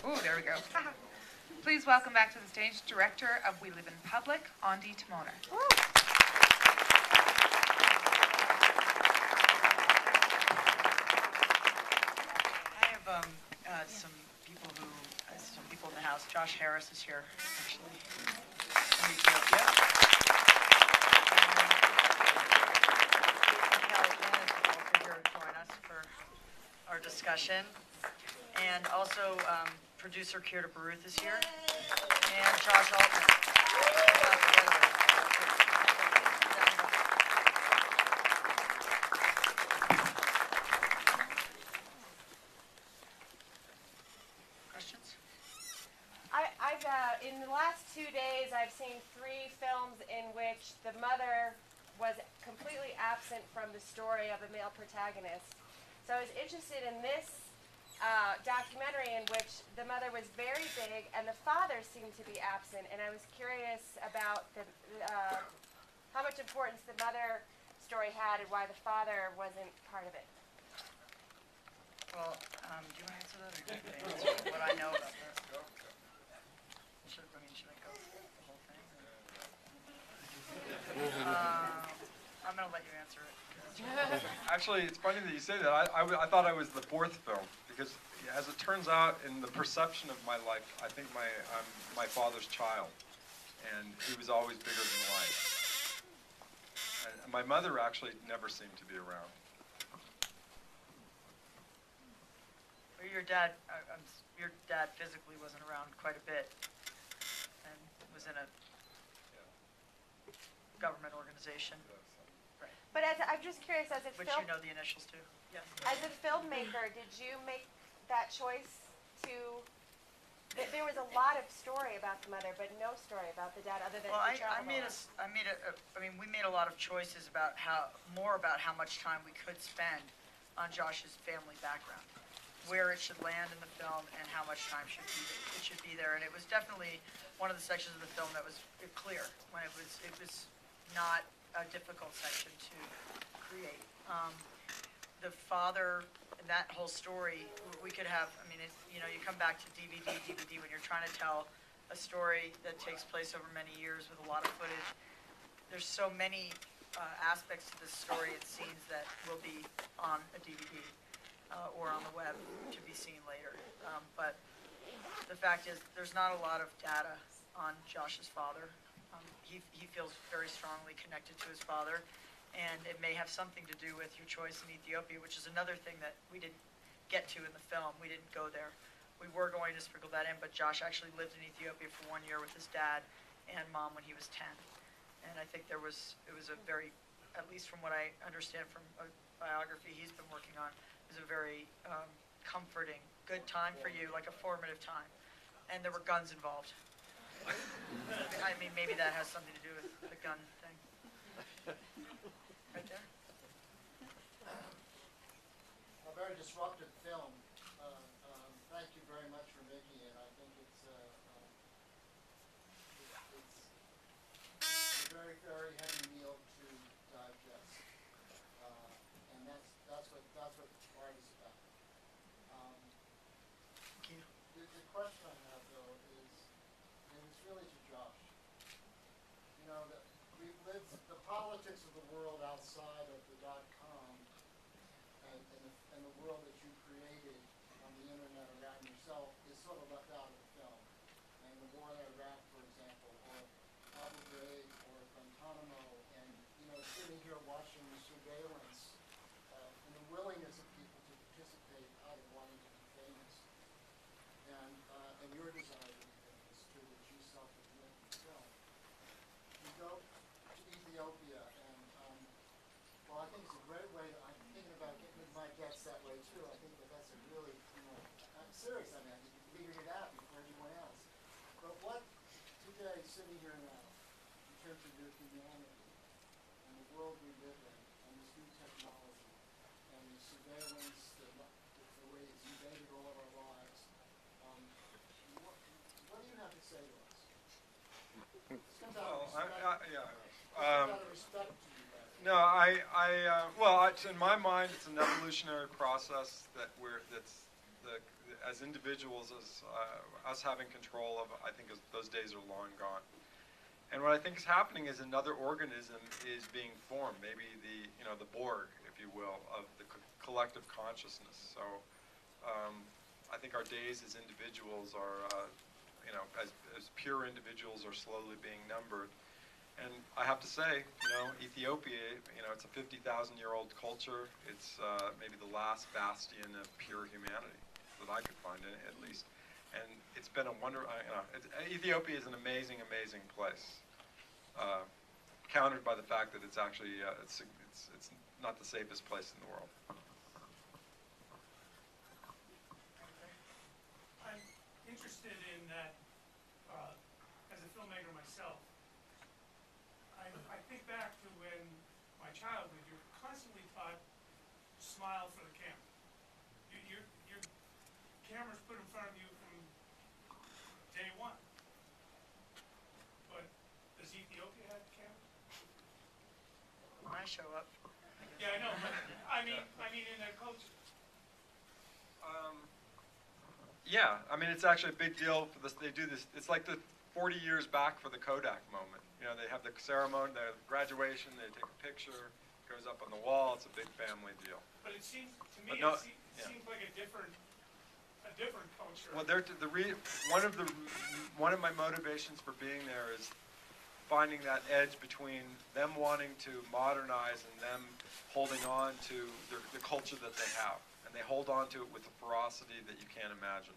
Ooh, there we go. Please welcome back to the stage Director of We Live in Public, Ondi Timoner. I have some people in the house. Josh Harris is here, actually. From Ethiopia. Kelly Lynn is also here to join us for our discussion. And also, producer Kirta Baruth is here. And Josh Altman. In the last 2 days, I've seen 3 films in which the mother was completely absent from the story of a male protagonist. So I was interested in this documentary in which the mother was very big and the father seemed to be absent. And I was curious about how much importance the mother story had and why the father wasn't part of it. Well, do you want to answer that or do you want to answer what I know about that? Should I go the whole thing? I'm going to let you answer it. Actually, it's funny that you say that. I thought I was the 4th film because, as it turns out, in the perception of my life, I think I'm my father's child, and he was always bigger than life. And my mother actually never seemed to be around. Your dad physically wasn't around quite a bit. And was in a government organization. Right. But I'm just curious, as a Which you know the initials too. Yes. As a filmmaker, did you make that choice to? There was a lot of story about the mother, but no story about the dad, other than we made a lot of choices about how much time we could spend on Josh's family background, where it should land in the film, and how much time it should be there. And it was definitely one of the sections of the film that was clear when it was not a difficult section to create. The father, that whole story, we could have. I mean, you come back to DVD when you're trying to tell a story that takes place over many years with a lot of footage. There's so many aspects to this story and scenes that will be on a DVD. Or on the web to be seen later. But the fact is, there's not a lot of data on Josh's father. He feels very strongly connected to his father, and it may have something to do with your choice in Ethiopia, which is another thing that we didn't get to in the film. We didn't go there. We were going to sprinkle that in, but Josh actually lived in Ethiopia for 1 year with his dad and mom when he was 10. And I think it was a very, at least from what I understand from a biography he's been working on, it was a very comforting, good time for you, like a formative time. And there were guns involved. I mean, maybe that has something to do with the gun thing. Right there? A very disruptive film. Thank you very much for making it. I think it's a very, very heavy meal to digest. And that's what the art is about. The question I have, though, is, and it's really to Josh. You know, we've lived the politics of the world outside of the .com and the world that you created on the internet around yourself is sort of left out of the film. And the war in Iraq, for example, or Abu Ghraib, or Guantanamo, and sitting here watching the surveillance and the willingness of people to participate out of wanting to be famous, and your desire to be famous too, that you self-admit in the film. You go to Ethiopia, and I think it's a great way. I'm thinking about getting my guests that way too. I think that's a really, I'm serious on that. You figured it out before anyone else. But what today, sitting here now, in terms of your humanity and the world we live in, and this new technology, and the surveillance, the way it's invaded all of our lives, what do you have to say to us? This comes out of respect to you guys. No, in my mind, it's an evolutionary process that's as individuals, as us having control of, I think those days are long gone. And what I think is happening is another organism is being formed, maybe the Borg, if you will, of the collective consciousness. So I think our days as individuals are, as pure individuals are slowly being numbered. And I have to say, Ethiopia, it's a 50,000-year-old culture. It's maybe the last bastion of pure humanity that I could find, at least. And it's been a wonder. Ethiopia is an amazing, amazing place. Countered by the fact that it's actually it's not the safest place in the world. I'm interested in that. As a filmmaker myself, I think back to when my childhood, you're constantly taught smile for the camera. Your camera's put in front of you from day one. But does Ethiopia have cameras? When I show up. Yeah, I know, but I mean in their culture. Yeah, it's actually a big deal for this. They do this. It's like the 40 years back for the Kodak moment. They have the ceremony, the graduation. They take a picture, goes up on the wall. It's a big family deal. But it seems to me But no, it seems like a different culture. Well, one of my motivations for being there is finding that edge between them wanting to modernize and them holding on to the culture that they have, and they hold on to it with a ferocity that you can't imagine.